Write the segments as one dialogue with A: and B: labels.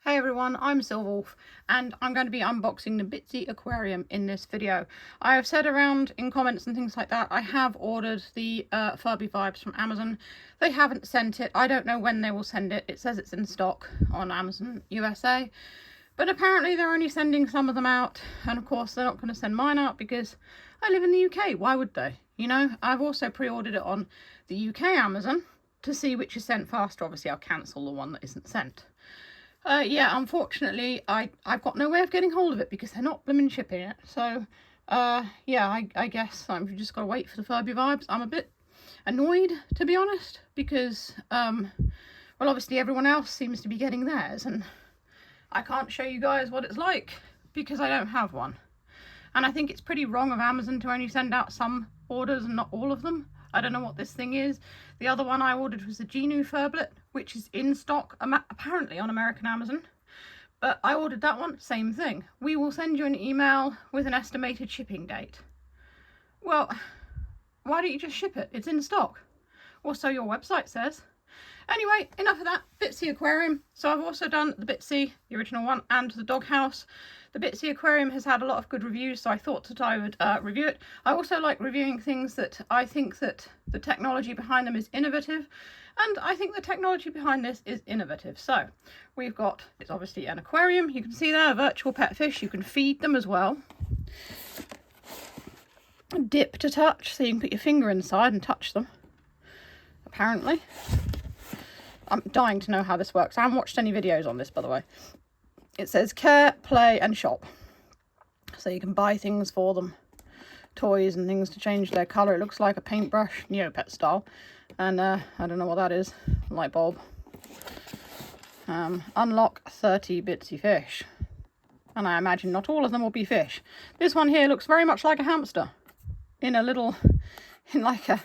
A: Hey everyone, I'm Silverwolf and I'm going to be unboxing the Bitzee Aquarium in this video. I have said around in comments and things like that, I have ordered the Furby Vibes from Amazon. They haven't sent it. I don't know when they will send it. It says it's in stock on Amazon USA. But apparently they're only sending some of them out. And of course they're not going to send mine out because I live in the UK. Why would they? You know, I've also pre-ordered it on the UK Amazon to see which is sent faster. Obviously I'll cancel the one that isn't sent. Yeah, unfortunately, I've got no way of getting hold of it because they're not blooming shipping it. So, yeah, I guess I've just got to wait for the Furby Vibes. I'm a bit annoyed, to be honest, because, well, obviously everyone else seems to be getting theirs, and I can't show you guys what it's like because I don't have one. And I think it's pretty wrong of Amazon to only send out some orders and not all of them. I don't know what this thing is. The other one I ordered was the Genu Furblet, which is in stock apparently on American Amazon. But I ordered that one, same thing. We will send you an email with an estimated shipping date. Well, why don't you just ship it? It's in stock. Or so your website says. Anyway, enough of that. Bitzee Aquarium. So I've also done the Bitzee, the original one, and the doghouse. The Bitzee Aquarium has had a lot of good reviews, so I thought that I would review it. I also like reviewing things that I think that the technology behind them is innovative, and I think the technology behind this is innovative. So we've got, it's obviously an aquarium. You can see there, a virtual pet fish. You can feed them as well. A dip to touch, so you can put your finger inside and touch them, apparently. I'm dying to know how this works. I haven't watched any videos on this, by the way. It says care, play and shop. So you can buy things for them. Toys and things to change their colour. It looks like a paintbrush, Neopet style. And I don't know what that is. Light bulb. Unlock 30 Bitsy fish. And I imagine not all of them will be fish. This one here looks very much like a hamster. In a little, in like a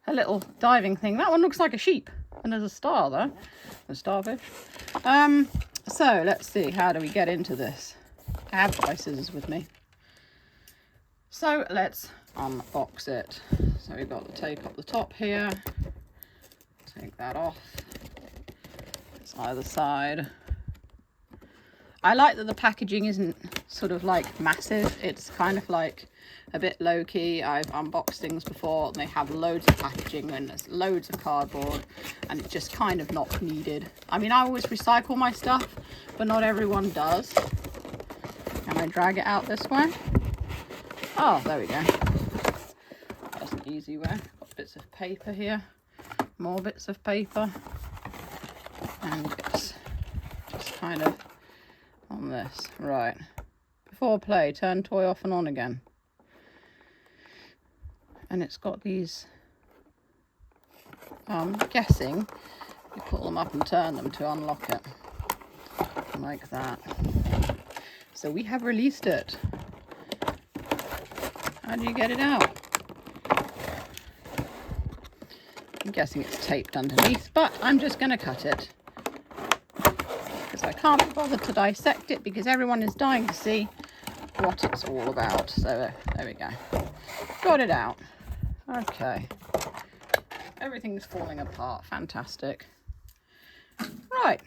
A: little diving thing. That one looks like a sheep. And there's a star there. A starfish. So let's see, how do we get into this? I have my scissors with me. So let's unbox it. So we've got the tape up the top here. Take that off. It's either side. I like that the packaging isn't sort of like massive. It's kind of like a bit low-key. I've unboxed things before and they have loads of packaging and there's loads of cardboard and it's just kind of not needed. I mean, I always recycle my stuff, but not everyone does. Can I drag it out this way? Oh, there we go. That's an easy way. Got bits of paper here. More bits of paper. And it's just kind of on this. Right. Before play, turn toy off and on again. And it's got these, I'm guessing you pull them up and turn them to unlock it, like that. So we have released it. How do you get it out? I'm guessing it's taped underneath, but I'm just going to cut it because I can't be bothered to dissect it because everyone is dying to see what it's all about. So there we go. Got it out. Okay, everything's falling apart. Fantastic. Right,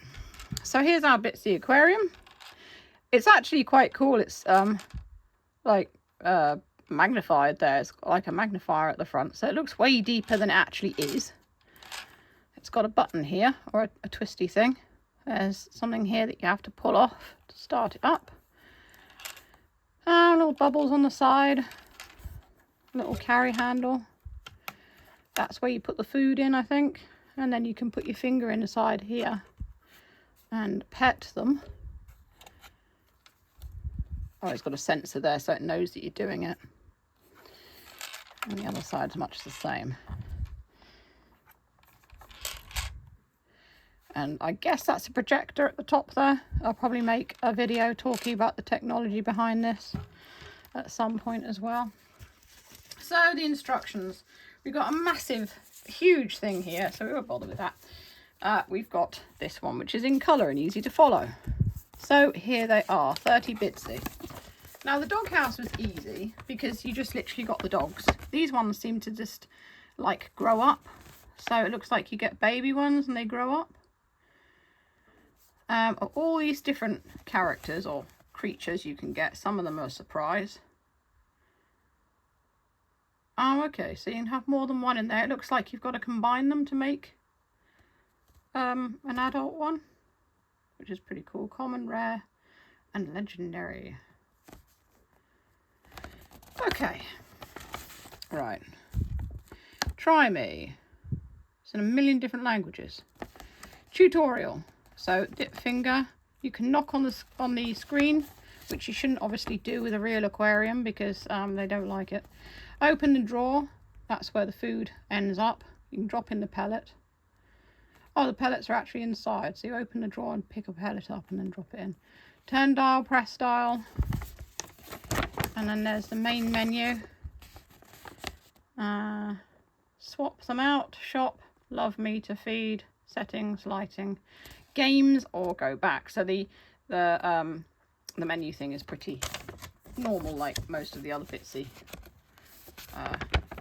A: so here's our Bitzee Aquarium. It's actually quite cool. It's like magnified there. It's got like a magnifier at the front, so it looks way deeper than it actually is. It's got a button here, or a twisty thing. There's something here that you have to pull off to start it up. Little bubbles on the side. Little carry handle. That's where you put the food in, I think, and then you can put your finger inside here and pet them. Oh, it's got a sensor there so it knows that you're doing it. And the other side's much the same. And I guess that's a projector at the top there. I'll probably make a video talking about the technology behind this at some point as well. So the instructions, we've got a massive, huge thing here, so we won't bother with that. We've got this one, which is in colour and easy to follow. So here they are, 30 Bitsy. Now the doghouse was easy because you just literally got the dogs. These ones seem to just like grow up. So it looks like you get baby ones and they grow up. of all these different characters or creatures you can get. Some of them are a surprise. Oh, okay, so you can have more than one in there. It looks like you've got to combine them to make an adult one, which is pretty cool. Common, rare, and legendary. Okay, right. Try me. It's in a million different languages. Tutorial. So dip finger. You can knock on the screen, which you shouldn't obviously do with a real aquarium because they don't like it. Open the drawer. That's where the food ends up. You can drop in the pellet. Oh, the pellets are actually inside. So you open the drawer and pick a pellet up and then drop it in. Turn dial, press dial. And then there's the main menu. Swap them out. Shop, love meter, feed, settings, lighting, games, or go back. So the menu thing is pretty normal, like most of the other Bitzee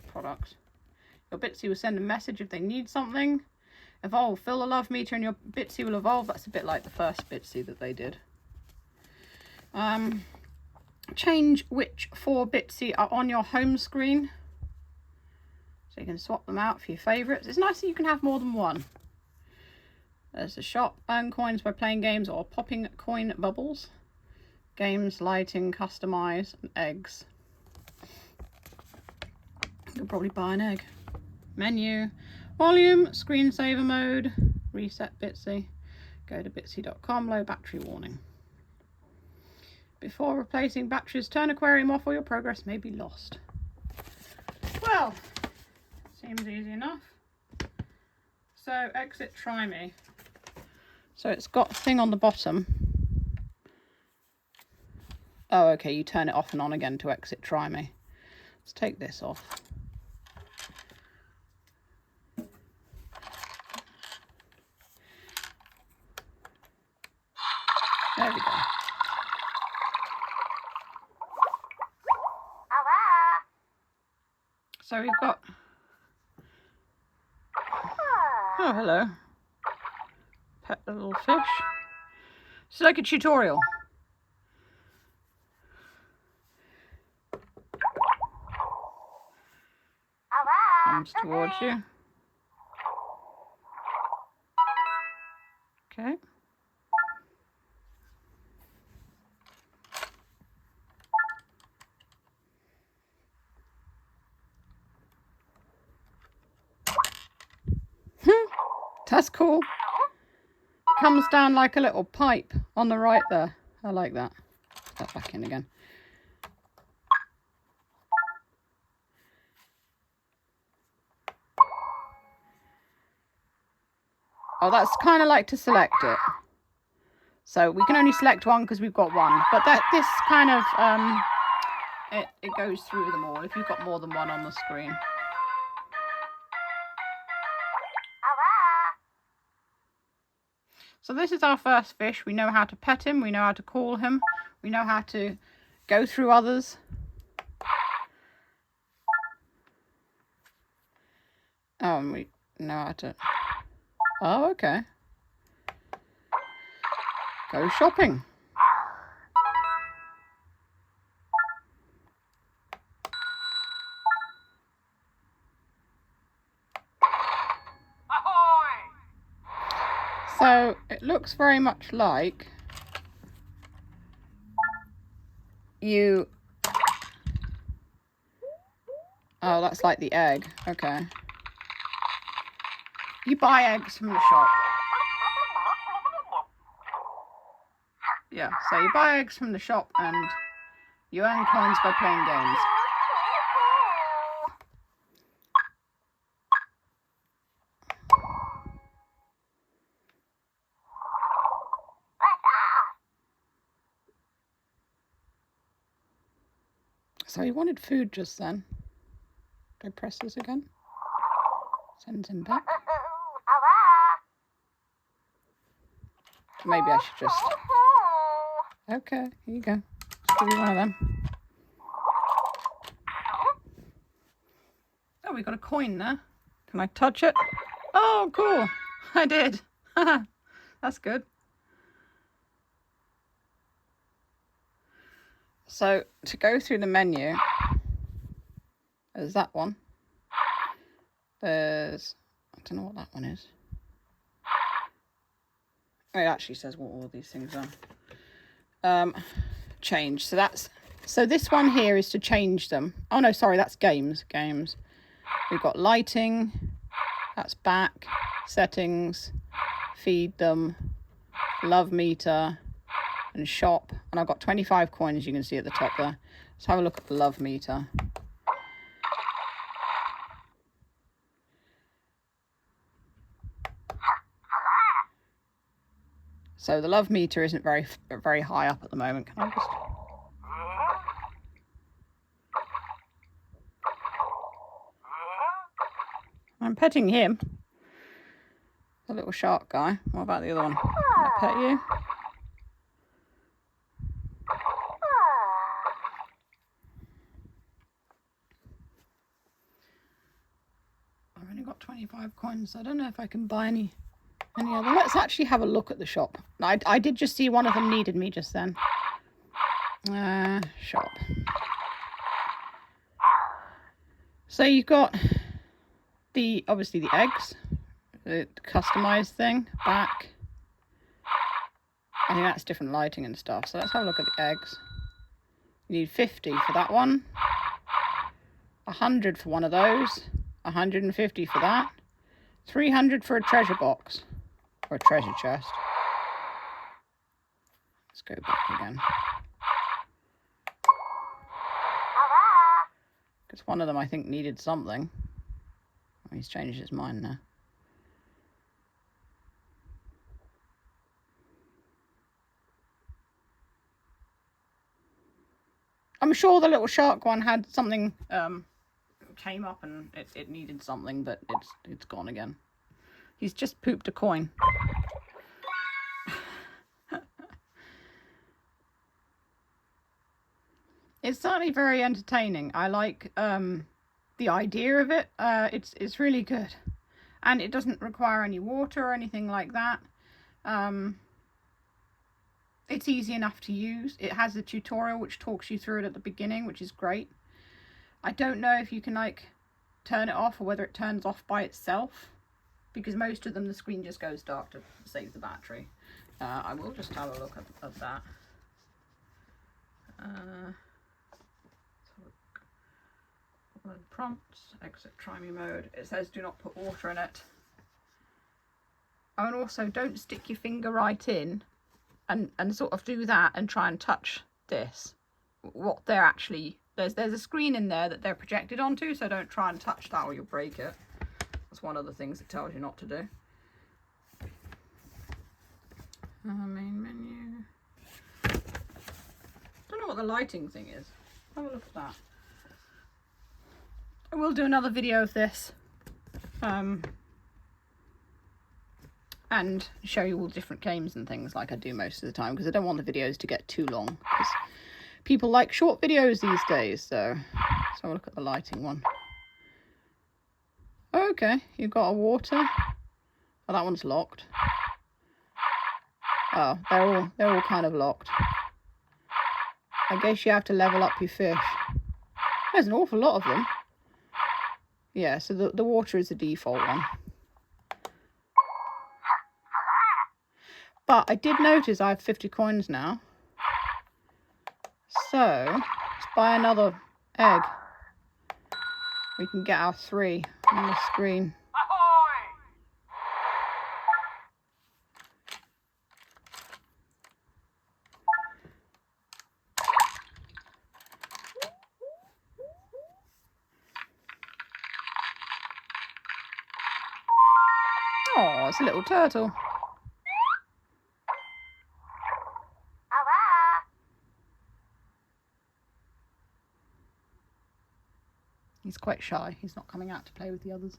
A: products. Your Bitzee will send a message if they need something. Evolve. Fill the love meter and your Bitzee will evolve. That's a bit like the first Bitzee that they did. Change which 4 Bitzee are on your home screen. So you can swap them out for your favourites. It's nice that you can have more than one. There's the shop. Earn coins by playing games or popping coin bubbles. Games, lighting, customise, and eggs. You'll probably buy an egg. Menu. Volume, screensaver mode, reset Bitzee. Go to bitzee.com, low battery warning. Before replacing batteries, turn aquarium off or your progress may be lost. Well, seems easy enough. So exit try me. So it's got a thing on the bottom. Oh, okay, you turn it off and on again to exit try me. Let's take this off. There we go. So we've got... Oh, hello. Pet the little fish. It's like a tutorial. Comes towards you. Okay. That's cool. Comes down like a little pipe on the right there. I like that. Put that back in again. Oh, that's kind of like to select it. So we can only select one because we've got one. But this kind of, it goes through them all if you've got more than one on the screen. So this is our first fish. We know how to pet him. We know how to call him. We know how to go through others. Oh, and we know how to... Oh, okay. Go shopping. So it looks very much like you... Oh, that's like the egg. Okay. You buy eggs from the shop. Yeah, so you buy eggs from the shop and you earn coins by playing games. So he wanted food just then. Do I press this again? Sends him back. Maybe I should just... Okay, here you go. Let's give you one of them. Oh, we got a coin there. Can I touch it? Oh, cool. I did. That's good. So to go through the menu, there's that one. There's, I don't know what that one is. It actually says what all these things are. Change. So this one here is to change them. Oh no, sorry, that's games. We've got lighting. That's back. Settings. Feed them. Love meter. And shop. And I've got 25 coins you can see at the top there. Let's have a look at the love meter. So the love meter isn't very high up at the moment. Can I just... I'm petting him. The little shark guy. What about the other one? Can I pet you? I've only got 25 coins, so I don't know if I can buy any other. Let's actually have a look at the shop. I did just see one of them needed me just then. Shop. So you've got obviously the eggs, the customized thing, back. I think that's different lighting and stuff. So let's have a look at the eggs. You need 50 for that one, 100 for one of those, 150 for that, 300 for a treasure box. Or a treasure chest. Let's go back again. Because one of them I think needed something. Oh, he's changed his mind now. I'm sure the little shark one had something came up and it needed something, but it's gone again. He's just pooped a coin. It's certainly very entertaining. I like the idea of it. It's really good. And it doesn't require any water or anything like that. It's easy enough to use. It has a tutorial which talks you through it at the beginning, which is great. I don't know if you can like turn it off or whether it turns off by itself. Because most of them, the screen just goes dark to save the battery. I will just have a look at that. Prompts, exit try me mode. It says do not put water in it. Oh, and also don't stick your finger right in and sort of do that and try and touch this. What they're actually, there's a screen in there that they're projected onto, so don't try and touch that or you'll break it. That's one of the things it tells you not to do. Main menu. Don't know what the lighting thing is. Have a look at that. I will do another video of this. And show you all the different games and things like I do most of the time. Because I don't want the videos to get too long. Because people like short videos these days. So let's have a look at the lighting one. Okay, you've got a water. Oh, that one's locked. Oh, they're all kind of locked. I guess you have to level up your fish. There's an awful lot of them. Yeah, so the water is the default one. But I did notice I have 50 coins now. So let's buy another egg. We can get our 3 on the screen. Oh, it's a little turtle. He's quite shy. He's not coming out to play with the others.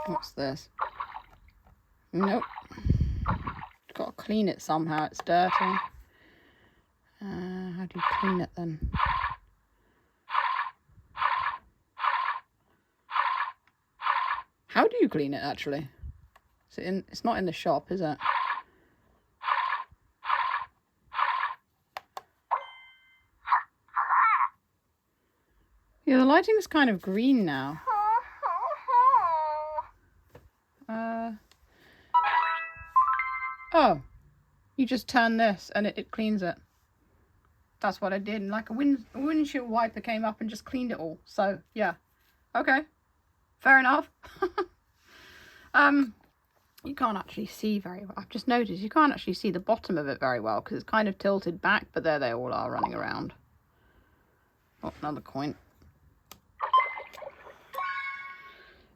A: What's this? Nope. Got to clean it somehow. It's dirty. How do you clean it then? How do you clean it actually? It's not in the shop, is it? Yeah, the lighting's kind of green now. Oh, you just turn this and it cleans it. That's what I did. And like a windshield wiper came up and just cleaned it all. So yeah, okay, fair enough. You can't actually see very well. I've just noticed you can't actually see the bottom of it very well because it's kind of tilted back, but there they all are running around. Oh, another coin.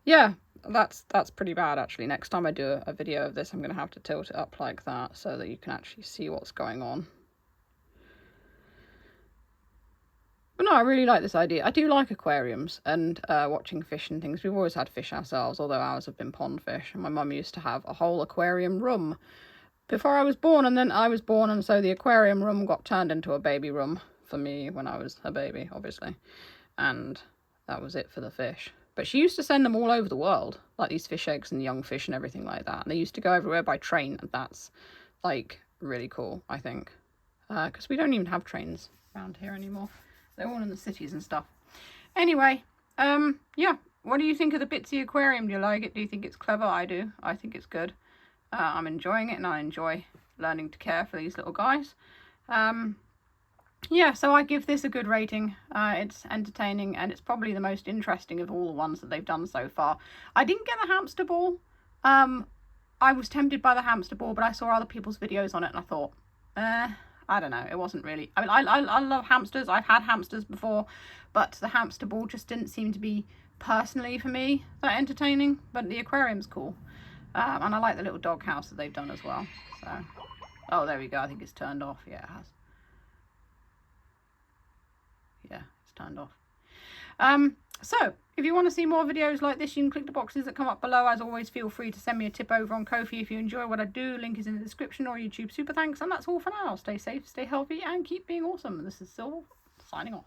A: Yeah, that's pretty bad actually. Next time I do a video of this, I'm going to have to tilt it up like that so that you can actually see what's going on. But no, I really like this idea. I do like aquariums and watching fish and things. We've always had fish ourselves, although ours have been pond fish. And my mum used to have a whole aquarium room before I was born, and then I was born, and so the aquarium room got turned into a baby room for me when I was a baby, obviously. And that was it for the fish. But she used to send them all over the world, like these fish eggs and young fish and everything like that. And they used to go everywhere by train, and that's, like, really cool, I think. Because we don't even have trains around here anymore. They're all in the cities and stuff. Anyway, yeah. What do you think of the Bitzee Aquarium? Do you like it? Do you think it's clever? I do. I think it's good. I'm enjoying it, and I enjoy learning to care for these little guys. Yeah, so I give this a good rating. It's entertaining, and it's probably the most interesting of all the ones that they've done so far. I didn't get the hamster ball. I was tempted by the hamster ball, but I saw other people's videos on it, and I thought, I don't know, it wasn't really... I mean, I love hamsters. I've had hamsters before, but the hamster ball just didn't seem to be, personally for me, that entertaining. But the aquarium's cool. And I like the little dog house that they've done as well. So, oh, there we go. I think it's turned off. Yeah, it has. Yeah, it's turned off. So, if you want to see more videos like this, you can click the boxes that come up below. As always, feel free to send me a tip over on Ko-fi if you enjoy what I do. Link is in the description, or YouTube super thanks. And that's all for now. Stay safe, stay healthy, and keep being awesome. This is Silver, signing off.